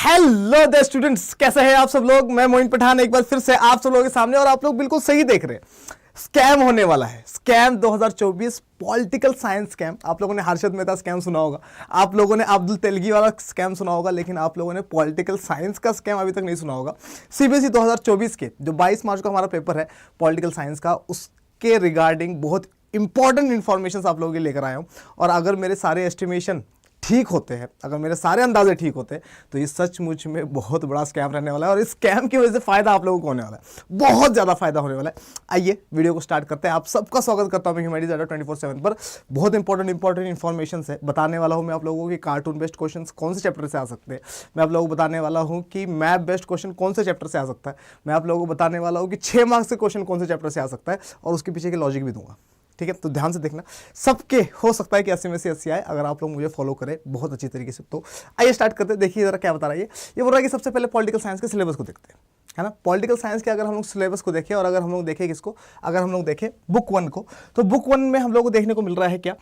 Hello the students, कैसे हैं आप सब लोग। मैं मोइन पठान एक बार फिर से आप सब लोगों के सामने, और आप लोग बिल्कुल सही देख रहे हैं। स्कैम होने वाला है, स्कैम 2024 पॉलिटिकल साइंस स्कैम। आप लोगों ने हर्षद मेहता स्कैम सुना होगा, आप लोगों ने अब्दुल तेलगी वाला स्कैम सुना होगा, लेकिन आप लोगों ने पॉलिटिकल साइंस का स्कैम अभी तक नहीं सुना होगा। सीबीएसई 2024 के जो 22 मार्च का हमारा पेपर है पॉलिटिकल साइंस का, उसके रिगार्डिंग बहुत इंपॉर्टेंट इन्फॉर्मेशन आप लोगों के लेकर आया हूँ। और अगर मेरे सारे एस्टिमेशन ठीक होते हैं, अगर मेरे सारे अंदाजे ठीक होते हैं, तो ये सचमुच में बहुत बड़ा स्कैम रहने वाला है। और इस स्कैम की वजह से फायदा आप लोगों को होने वाला है, बहुत ज़्यादा फायदा होने वाला है। आइए वीडियो को स्टार्ट करते हैं। आप सबका स्वागत करता हूँ मैं ह्यूमैनिटीज अड्डा 24/7 पर। बहुत इंपॉर्टेंट इन्फॉर्मेशन है बताने वाला हूँ मैं आप लोगों की। कार्टून बेस्ड क्वेश्चन कौन से चैप्टर से आ सकते हैं, मैं आप लोगों को बताने वाला हूँ कि मैप बेस्ड क्वेश्चन कौन से चैप्टर से आ सकता है, मैं आप लोगों को बताने वाला हूँ कि 6 मार्क्स के क्वेश्चन कौन से चैप्टर से आ सकता है, और उसके पीछे के लॉजिक भी दूंगा। ठीक है, तो ध्यान से देखना। सबके हो सकता है कि 80 में से 80 आए, अगर आप लोग मुझे फॉलो करें बहुत अच्छी तरीके से। तो आइए स्टार्ट करते हैं। देखिए जरा क्या बता रहा है ये बोल रहा है कि सबसे पहले पॉलिटिकल साइंस के सिलेबस को देखते हैं, है ना। पॉलिटिकल साइंस के अगर हम लोग सिलेबस को देखें, और अगर हम लोग देखें किसको, अगर हम लोग देखें बुक 1 को, तो बुक 1 में हम लोग को देखने को मिल रहा है क्या,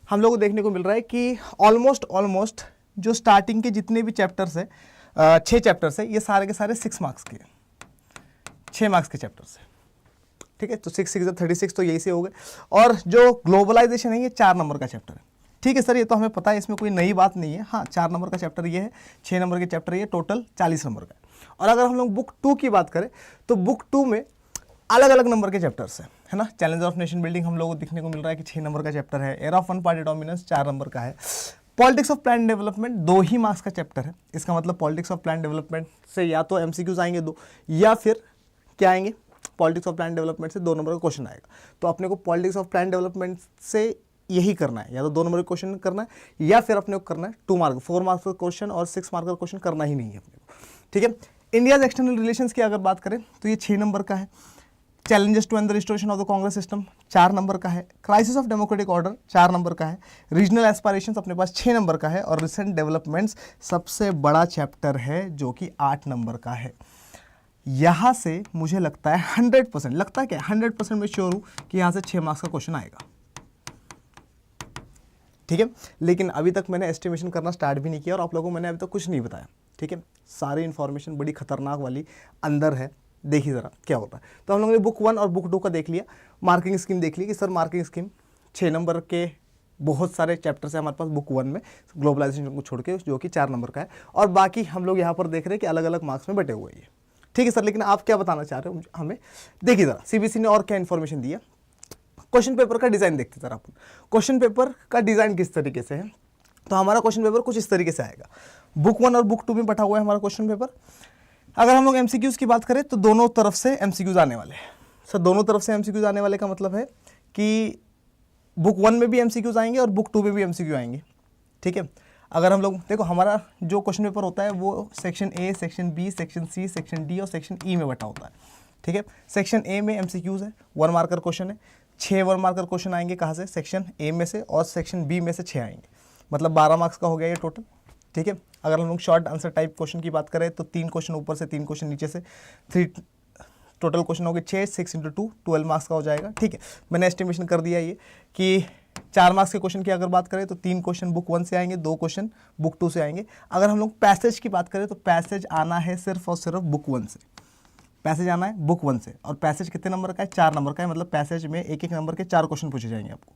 हम लोग को देखने को मिल रहा है कि ऑलमोस्ट जो स्टार्टिंग के जितने भी चैप्टर्स है, 6 चैप्टर्स है, ये सारे के सारे 6 मार्क्स के, 6 मार्क्स के चैप्टर्स है। ठीक है, तो 6 6 36 तो यही से हो गए। और जो ग्लोबलाइजेशन है ये 4 नंबर का चैप्टर है। ठीक है सर, ये तो हमें पता है, इसमें कोई नई बात नहीं है। हाँ, 4 नंबर का चैप्टर ये है, 6 नंबर के चैप्टर ये, टोटल 40 नंबर का है। और अगर हम लोग बुक 2 की बात करें, तो बुक 2 में अलग अलग नंबर के चैप्टर्स हैं, है ना। चैलेंज ऑफ नेशन बिल्डिंग हम लोग को दिखने को मिल रहा है कि 6 नंबर का चैप्टर है। Era of one party dominance 4 number का है। Politics of plan development 2 he marks का चैप्टर है। इसका मतलब पॉलिटिक्स ऑफ प्लान डेवलपमेंट से या तो एमसीक्यूज आएंगे 2, या फिर क्या आएंगे, पॉलिटिक्स ऑफ प्लान डेवलपमेंट से 2 नंबर का क्वेश्चन आएगा। तो अपने को पॉलिटिक्स ऑफ प्लान डेवलपमेंट से यही करना है, या तो 2 नंबर का क्वेश्चन करना है, या फिर अपने को करना है 2 मार्क 4 मार्क्स का क्वेश्चन, और 6 मार्क का क्वेश्चन करना ही नहीं है अपने को। ठीक है, इंडियाज एक्सटर्नल रिलेशंस की अगर बात करें तो ये 6 नंबर का है। Challenges to and the restoration of the Congress system 4 number का है। Crisis of democratic order 4 number का है। रीजनल एस्पायरेशंस अपने पास 6 नंबर का है। और रिसेंट डेवलपमेंट्स सबसे बड़ा चैप्टर है जो कि 8 नंबर का है। यहाँ से मुझे लगता है 100% लगता है क्या, 100% मैं श्योर हूँ कि यहाँ से 6 मार्क्स का क्वेश्चन आएगा। ठीक है, लेकिन अभी तक मैंने एस्टिमेशन करना स्टार्ट भी नहीं किया, और आप लोगों को मैंने अभी तक कुछ नहीं बताया। ठीक है, सारी इन्फॉर्मेशन बड़ी खतरनाक वाली अंदर है। देखिए ज़रा क्या होता है। तो हम लोगों ने बुक 1 और बुक 2 का देख लिया। मार्किंग स्कीम देख ली कि सर मार्किंग स्कीम 6 नंबर के बहुत सारे चैप्टर्स हैं हमारे पास बुक 1 में, ग्लोबलाइजेशन को छोड़ के, जो कि 4 नंबर का है। और बाकी हम लोग यहाँ पर देख रहे हैं कि अलग अलग मार्क्स में बटे हुए हैं। ठीक है सर, लेकिन आप क्या बताना चाह रहे हो हमें, देखिए ज़रा सीबीएसई ने और क्या इन्फॉर्मेशन दी है। क्वेश्चन पेपर का डिज़ाइन देखते ज़रा अपन। क्वेश्चन पेपर का डिज़ाइन किस तरीके से है, तो हमारा क्वेश्चन पेपर कुछ इस तरीके से आएगा। बुक 1 और बुक 2 में बटा हुआ है हमारा क्वेश्चन पेपर। अगर हम लोग एमसीक्यूज़ की बात करें तो दोनों तरफ से एमसीक्यूज़ आने वाले हैं। सर दोनों तरफ से एमसीक्यूज़ आने वाले का मतलब है कि बुक 1 में भी एमसीक्यूज़ आएंगे और बुक 2 में भी एमसीक्यू आएंगे। ठीक है, अगर हम लोग देखो, हमारा जो क्वेश्चन पेपर होता है वो section A, section B, section C, section D और सेक्शन ई में बटा होता है। ठीक है, सेक्शन ए में एमसीक्यूज़ है, 1 मार्कर क्वेश्चन है। 6 1 मार्कर क्वेश्चन आएंगे कहाँ से, सेक्शन ए में से, और सेक्शन बी में से 6 आएंगे, मतलब 12 मार्क्स का हो गया ये टोटल। ठीक है, अगर हम लोग शॉर्ट आंसर टाइप क्वेश्चन की बात करें तो 3 क्वेश्चन ऊपर से 3 क्वेश्चन नीचे से, 3 टोटल क्वेश्चन हो गए 6, 6 × 2 12 मार्क्स का हो जाएगा। ठीक है, मैंने एस्टिमेशन कर दिया ये कि 4 मार्क्स के क्वेश्चन की अगर बात करें तो 3 क्वेश्चन बुक 1 से आएंगे, 2 क्वेश्चन बुक 2 से आएंगे। अगर हम लोग पैसेज की बात करें तो पैसेज आना है सिर्फ और सिर्फ बुक 1 से, पैसेज आना है बुक 1 से। और पैसेज कितने नंबर का है, 4 नंबर का है, मतलब पैसेज में एक नंबर के 4 क्वेश्चन पूछे जाएंगे आपको।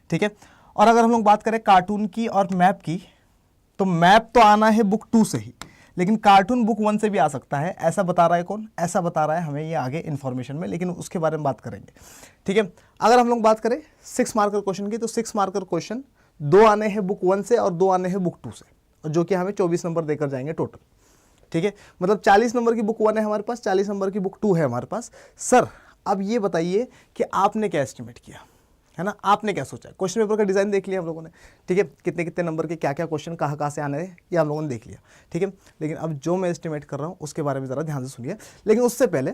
ठीक है, और अगर हम लोग बात करें कार्टून की और मैप की, तो मैप तो आना है बुक 2 से ही, लेकिन कार्टून बुक 1 से भी आ सकता है। ऐसा बता रहा है कौन, ऐसा बता रहा है हमें ये आगे इन्फॉर्मेशन में, लेकिन उसके बारे में बात करेंगे। ठीक है, अगर हम लोग बात करें 6 मार्कर क्वेश्चन की, तो 6 मार्कर क्वेश्चन 2 आने हैं बुक 1 से और 2 आने हैं बुक 2 से, और जो कि हमें 24 नंबर देकर जाएंगे टोटल। ठीक है, मतलब 40 नंबर की बुक 1 है हमारे पास, 40 नंबर की बुक 2 है हमारे पास। सर अब ये बताइए कि आपने क्या एस्टिमेट किया, है ना, आपने क्या सोचा। क्वेश्चन पेपर का डिज़ाइन देख लिया हम लोगों ने। ठीक है, कितने कितने नंबर के क्या क्या क्वेश्चन कहाँ से आने हैं ये हम लोगों ने देख लिया। ठीक है, लेकिन अब जो मैं एस्टिमेट कर रहा हूँ उसके बारे में ज़रा ध्यान से सुनिए। लेकिन उससे पहले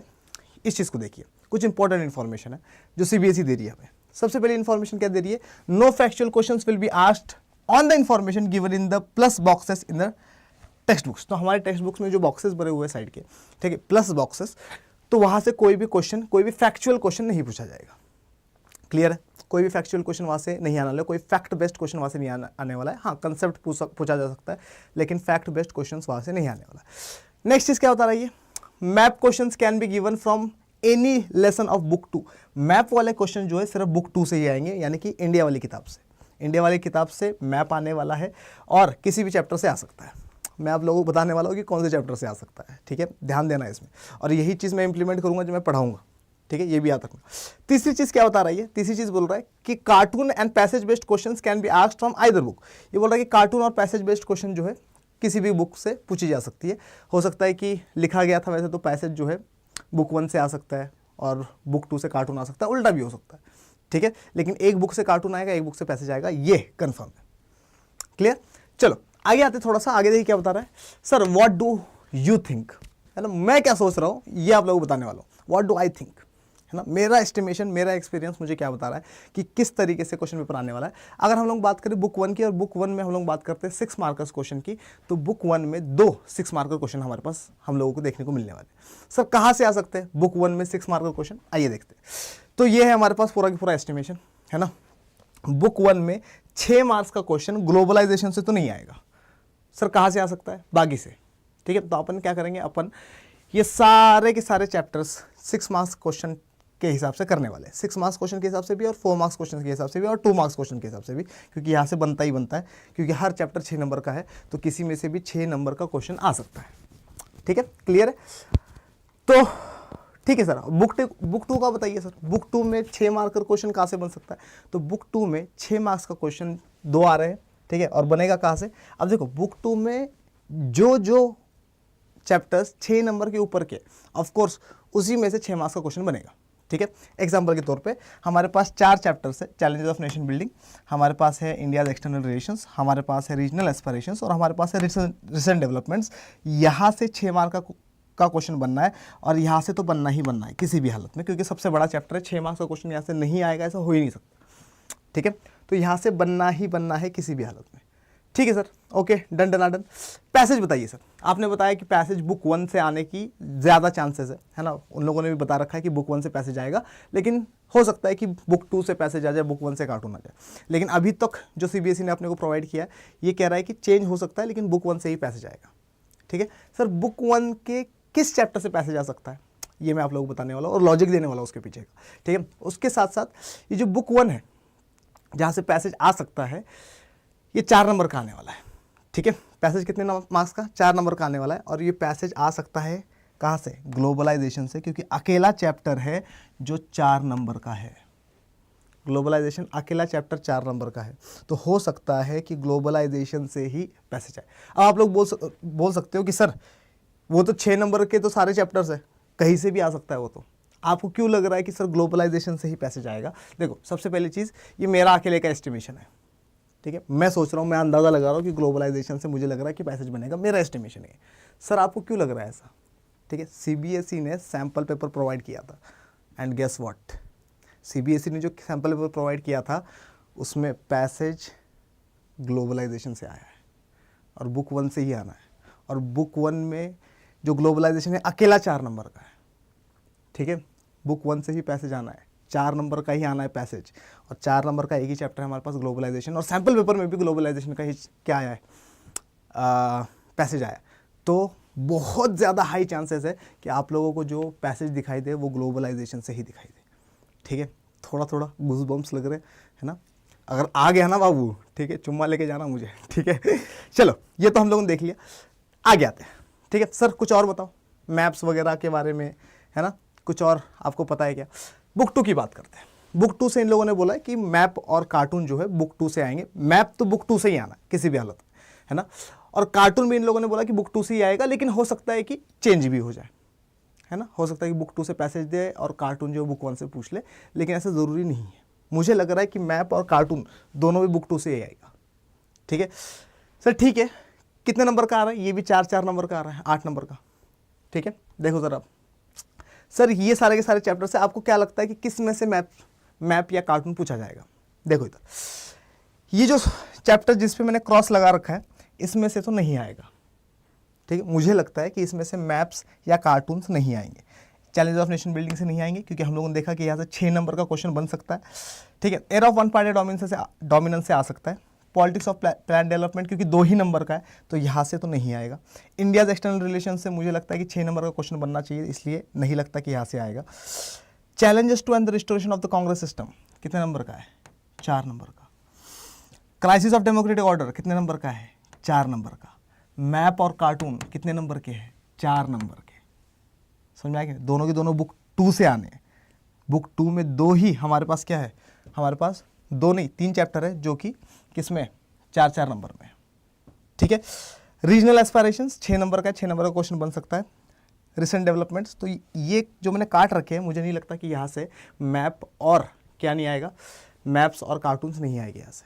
इस चीज़ को देखिए, कुछ इंपॉर्टेंट इन्फॉर्मेशन है जो सीबीएसई दे रही है हमें। सबसे पहले इन्फॉर्मेशन क्या दे रही है, no factual question will be asked on the information given in the plus boxes in the text books. तो हमारे टेक्स्ट बुक्स में जो बॉक्सेस भरे हुए साइड के, ठीक है, प्लस बॉक्सेस, तो वहाँ से कोई भी क्वेश्चन, कोई भी फैक्चुअल क्वेश्चन नहीं पूछा जाएगा। क्लियर है, कोई भी फैक्चुअल क्वेश्चन वहाँ से नहीं आने वाला है, कोई फैक्ट बेस्ड क्वेश्चन वहाँ से नहीं आने वाला है। हाँ, कंसेप्ट पूछा जा सकता है, लेकिन फैक्ट बेस्ड क्वेश्चन वहाँ से नहीं आने वाला है। नेक्स्ट चीज़ क्या बता रही है, map question can be given from any lesson of book 2। Map वाले क्वेश्चन जो है सिर्फ बुक 2 से ही आएंगे, यानी कि इंडिया वाली किताब से। इंडिया वाली किताब से मैप आने वाला है और किसी भी चैप्टर से आ सकता है। मैं आप लोगों को बताने वाला हूँ कि कौन से चैप्टर से आ सकता है, ठीक है, ध्यान देना इसमें। और यही चीज़ मैं इंप्लीमेंट करूँगा जो मैं पढ़ाऊँगा, ठीक है, ये भी याद रखना। तीसरी चीज़ क्या बता रही है, तीसरी चीज़ बोल रहा है कि cartoon and passage based questions can be asked from either book. ये बोल रहा है कि कार्टून और पैसेज बेस्ड क्वेश्चन जो है किसी भी बुक से पूछी जा सकती है। हो सकता है कि लिखा गया था वैसे तो पैसेज जो है बुक 1 से आ सकता है और बुक 2 से कार्टून आ सकता है, उल्टा भी हो सकता है, ठीक है, लेकिन एक बुक से कार्टून आएगा, एक बुक से पैसेज आएगा, ये कंफर्म है। क्लियर? चलो आगे आते, थोड़ा सा आगे देखिए क्या बता रहा है। Sir what do you think, है ना, मैं क्या सोच रहा हूँ ये आप लोगों को बताने वाला हूँ। व्हाट डू आई थिंक, है ना, मेरा एस्टिमेशन, मेरा एक्सपीरियंस मुझे क्या बता रहा है कि किस तरीके से क्वेश्चन पेपर आने वाला है। अगर हम लोग बात करें बुक 1 की, और बुक 1 में हम लोग बात करते हैं 6 मार्कर्स क्वेश्चन की, तो बुक 1 में 2 6 मार्कर क्वेश्चन हमारे पास हम लोगों को देखने को मिलने वाले। सर कहाँ से आ सकते हैं बुक 1 में 6 मार्कर क्वेश्चन, आइए देखते हैं। तो ये है हमारे पास पूरा की पूरा एस्टिमेशन, है ना। बुक 1 में 6 मार्क्स का क्वेश्चन ग्लोबलाइजेशन से तो नहीं आएगा। सर कहाँ से आ सकता है, बागी से, ठीक है। तो अपन क्या करेंगे, अपन ये सारे के सारे चैप्टर्स 6 मार्क्स क्वेश्चन के हिसाब से करने वाले हैं। 6 मार्क्स क्वेश्चन के हिसाब से भी और 4 मार्क्स क्वेश्चन के हिसाब से भी और 2 मार्क्स क्वेश्चन के हिसाब से भी, क्योंकि यहाँ से बनता ही बनता है, क्योंकि हर चैप्टर 6 नंबर का है, तो किसी में से भी 6 नंबर का क्वेश्चन आ सकता है, ठीक है, क्लियर है। तो ठीक है सर, बुक 2 का बताइए सर, बुक 2 में 6 मार्कर क्वेश्चन कहाँ से बन सकता है। तो बुक 2 में 6 मार्क्स का क्वेश्चन 2 आ रहे हैं, ठीक है, और बनेगा कहाँ से। अब देखो बुक 2 में जो चैप्टर्स 6 नंबर के ऊपर के, ऑफ कोर्स उसी में से 6 मार्क्स का क्वेश्चन बनेगा, ठीक है। एग्जांपल के तौर पे हमारे पास 4 चैप्टर्स है, चैलेंजेस ऑफ नेशन बिल्डिंग, हमारे पास है इंडियाज एक्सटर्नल रिलेशंस, हमारे पास है रीजनल एस्पिरेशंस, और हमारे पास है रिसेंट डेवलपमेंट्स। यहाँ से 6 मार्क का क्वेश्चन बनना है, और यहाँ से तो बनना ही बनना है किसी भी हालत में, क्योंकि सबसे बड़ा चैप्टर है। 6 मार्क्स का क्वेश्चन यहाँ से नहीं आएगा, ऐसा हो ही नहीं सकता, ठीक है। तो यहाँ से बनना ही बनना है किसी भी हालत में, ठीक है sir, okay, done done done. Passage बताइए सर, आपने बताया कि पैसेज बुक 1 से आने की ज़्यादा चांसेस है ना, उन लोगों ने भी बता रखा है कि बुक 1 से पैसेज आएगा, लेकिन हो सकता है कि बुक 2 से पैसेज आ जाए, बुक 1 से कार्टून आ जाए। लेकिन अभी तक जो CBSE ने अपने को प्रोवाइड किया है, ये कह रहा है कि चेंज हो सकता है, लेकिन बुक 1 से ही पैसेज आएगा, ठीक है। सर बुक 1 के किस चैप्टर से पैसेज आ सकता है, ये मैं आप लोगों को बताने वाला हूँ और लॉजिक देने वाला हूँ उसके पीछे का, ठीक है। उसके साथ साथ ये जो बुक 1 है जहाँ से पैसेज आ सकता है, ये 4 नंबर का आने वाला है, ठीक है। पैसेज कितने मार्क्स का, 4 नंबर का आने वाला है, और ये पैसेज आ सकता है कहाँ से, ग्लोबलाइजेशन से, क्योंकि अकेला चैप्टर है जो 4 नंबर का है। ग्लोबलाइजेशन अकेला चैप्टर 4 नंबर का है, तो हो सकता है कि ग्लोबलाइजेशन से ही पैसेज आए। अब आप लोग बोल सकते हो कि सर वो तो 6 नंबर के तो सारे चैप्टर्स है, कहीं से भी आ सकता है वो, तो आपको क्यों लग रहा है कि सर ग्लोबलाइजेशन से ही पैसेज आएगा। देखो सबसे पहली चीज़, ये मेरा अकेले का एस्टिमेशन है, ठीक है। मैं सोच रहा हूँ, मैं अंदाज़ा लगा रहा हूँ कि ग्लोबलाइजेशन से मुझे लग रहा है कि पैसेज बनेगा, मेरा एस्टिमेशन है। सर आपको क्यों लग रहा है ऐसा, ठीक है। CBSE ने सैम्पल पेपर प्रोवाइड किया था, एंड गेस व्हाट, CBSE ने जो सैम्पल पेपर प्रोवाइड किया था उसमें पैसेज ग्लोबलाइजेशन से आया है, और बुक 1 से ही आना है, और बुक 1 में जो ग्लोबलाइजेशन है अकेला 4 नंबर का है, ठीक है। बुक 1 से ही पैसेज आना है, 4 नंबर का ही आना है पैसेज, और 4 नंबर का एक ही चैप्टर है हमारे पास ग्लोबलाइजेशन, और सैम्पल पेपर में भी ग्लोबलाइजेशन का ही क्या आया है, पैसेज आया। तो बहुत ज़्यादा हाई चांसेस है कि आप लोगों को जो पैसेज दिखाई दे वो ग्लोबलाइजेशन से ही दिखाई दे, ठीक है। थोड़ा थोड़ा गूज़बम्प्स लग रहे है ना, अगर आ गया ना बाबू, ठीक है, चुम्मा लेके जाना मुझे, ठीक है। चलो ये तो हम लोगों ने देख लिया, आगे आते हैं, ठीक है। सर कुछ और बताओ मैप्स वगैरह के बारे में, है ना, कुछ और आपको पता है क्या। बुक 2 की बात करते हैं। बुक 2 से इन लोगों ने बोला है कि मैप और कार्टून जो है बुक 2 से आएंगे, मैप तो बुक 2 से ही आना किसी भी हालत में, है ना, और कार्टून भी इन लोगों ने बोला कि बुक 2 से ही आएगा, लेकिन हो सकता है कि चेंज भी हो जाए, है ना, हो सकता है कि बुक 2 से पैसेज दे और कार्टून जो बुक 1 से पूछ ले, लेकिन ऐसा ज़रूरी नहीं है। मुझे लग रहा है कि मैप और कार्टून दोनों भी बुक 2 से ही आएगा, ठीक है। सर ठीक है, कितने नंबर का आ रहा है, ये भी 4 नंबर का आ रहा है, 8 नंबर का, ठीक है। देखो सर, आप सर ये सारे के सारे चैप्टर से आपको क्या लगता है कि किस में से मैप या कार्टून पूछा जाएगा। देखो इधर, ये जो चैप्टर जिस पे मैंने क्रॉस लगा रखा है इसमें से तो नहीं आएगा, ठीक है। मुझे लगता है कि इसमें से मैप्स या कार्टून्स नहीं आएंगे। चैलेंज ऑफ नेशन बिल्डिंग से नहीं आएंगे क्योंकि हम लोगों ने देखा कि यहाँ से 6 नंबर का क्वेश्चन बन सकता है, ठीक है। Era of one party dominance से आ सकता है। पॉलिटिक्स ऑफ प्लान डेवलपमेंट क्योंकि 2 ही नंबर का है तो यहाँ से तो नहीं आएगा। इंडियाज एक्सटर्नल रिलेशन से मुझे लगता है कि 6 नंबर का क्वेश्चन बनना चाहिए, इसलिए नहीं लगता कि यहाँ से आएगा। Challenges to and the restoration of the Congress system कितने नंबर का है? 4 नंबर का। क्राइसिस ऑफ डेमोक्रेटिक ऑर्डर कितने नंबर का है? 4 नंबर का। मैप और कार्टून कितने नंबर के हैं? 4 नंबर के। समझ में आ गया? दोनों की दोनों बुक 2 से आने। बुक 2 में 2 ही हमारे पास क्या है? हमारे पास 2 नहीं 3 चैप्टर है जो कि किसमें? 4 नंबर में, ठीक है। रीजनल एस्पायरेशंस 6 नंबर का है, 6 नंबर का क्वेश्चन बन सकता है। रिसेंट डेवलपमेंट्स, तो ये जो मैंने काट रखे हैं मुझे नहीं लगता कि यहाँ से मैप और क्या नहीं आएगा, मैप्स और कार्टून्स नहीं आएंगे यहाँ से,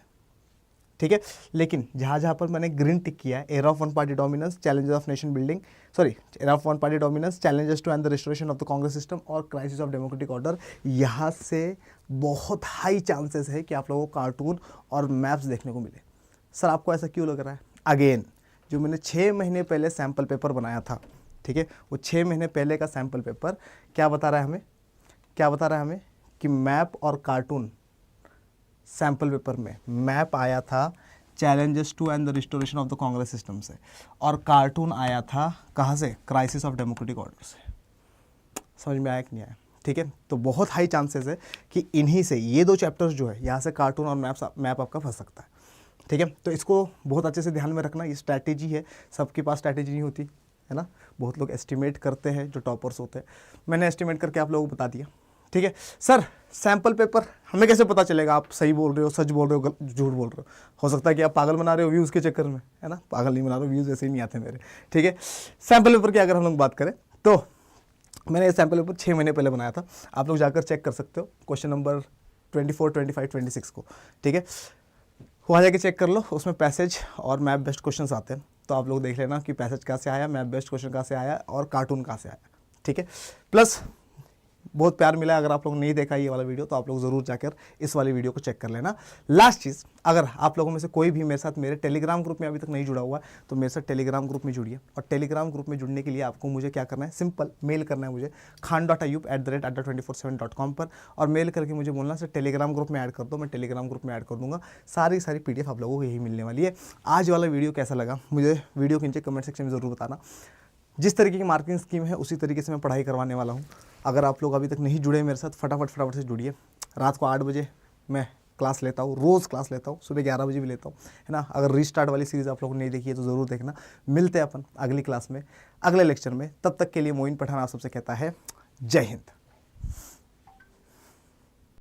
ठीक है। लेकिन जहाँ जहाँ पर मैंने ग्रीन टिक किया है, era of one party dominance, challenges of nation building, era of one party dominance, challenges to and the restoration of the Congress system और क्राइसिस ऑफ डेमोक्रेटिक ऑर्डर, यहाँ से बहुत हाई चांसेस है कि आप लोगों को कार्टून और मैप्स देखने को मिले। सर आपको ऐसा क्यों लग रहा है? अगेन जो मैंने 6 महीने पहले सैम्पल पेपर बनाया था, ठीक है, वो 6 महीने पहले का सैम्पल पेपर क्या बता रहा है हमें? क्या बता रहा है हमें कि मैप और कार्टून, सैम्पल पेपर में मैप आया था challenges to and the restoration of the Congress system से, और कार्टून आया था कहाँ से? क्राइसिस ऑफ डेमोक्रेटिक ऑर्डर से। समझ में आया कि नहीं आया? ठीक है, तो बहुत हाई चांसेस है कि इन्हीं से, ये 2 चैप्टर्स जो है यहाँ से कार्टून और मैप आपका फंस सकता है, ठीक है। तो इसको बहुत अच्छे से ध्यान में रखना, ये स्ट्रैटेजी है, सबके पास स्ट्रैटेजी नहीं होती है ना। बहुत लोग एस्टिमेट करते हैं जो टॉपर्स होते हैं, मैंने एस्टिमेट करके आप लोगों को बता दिया, ठीक है। सर सैम्पल पेपर हमें कैसे पता चलेगा आप सही बोल रहे हो, सच बोल रहे हो, झूठ बोल रहे हो सकता है कि आप पागल बना रहे हो व्यूज़ के चक्कर में, है ना। पागल नहीं बना रहे हो, व्यूज़ ऐसे ही नहीं आते मेरे, ठीक है। सैम्पल पेपर की अगर हम लोग बात करें तो मैंने ये सैम्पल पेपर 6 महीने पहले बनाया था, आप लोग जाकर चेक कर सकते हो, क्वेश्चन नंबर 24, 25, 26 को, ठीक है। वहाँ जाके चेक कर लो, उसमें पैसेज और मैप बेस्ड क्वेश्चंस आते हैं, तो आप लोग देख लेना कि पैसेज कहाँ से आया, मैप बेस्ड क्वेश्चन कहाँ से आया और कार्टून कहाँ से आया, ठीक है। प्लस बहुत प्यार मिला, अगर आप लोग नहीं देखा ये वाला वीडियो तो आप लोग ज़रूर जाकर इस वाली वीडियो को चेक कर लेना। लास्ट चीज़, अगर आप लोगों में से कोई भी मेरे साथ मेरे टेलीग्राम ग्रुप में अभी तक नहीं जुड़ा हुआ तो मेरे साथ टेलीग्राम ग्रुप में जुड़िए, और टेलीग्राम ग्रुप में जुड़ने के लिए आपको मुझे क्या करना है? सिंपल मेल करना है मुझे khan.ayub@adda247.com पर, और मेल करके मुझे बोलना सर टेलीग्राम ग्रुप में ऐड कर दो, मैं टेलीग्राम ग्रुप में ऐड कर दूंगा। सारी PDF आप लोगों को यही मिलने वाली है। आज वाला वीडियो कैसा लगा मुझे वीडियो के नीचे कमेंट सेक्शन में ज़रूर बताना। जिस तरीके की मार्किंग स्कीम है उसी तरीके से मैं पढ़ाई करवाने वाला हूँ। अगर आप लोग अभी तक नहीं जुड़े मेरे साथ, फटाफट से जुड़िए। रात को 8 बजे मैं क्लास लेता हूँ, रोज़ क्लास लेता हूँ, सुबह 11 बजे भी लेता हूँ, है ना। अगर रीस्टार्ट वाली सीरीज़ आप लोगों ने नहीं देखी है तो ज़रूर देखना। मिलते हैं अपन अगली क्लास में, अगले लेक्चर में। तब तक के लिए मोइन पठान आप सबसे कहता है जय हिंद।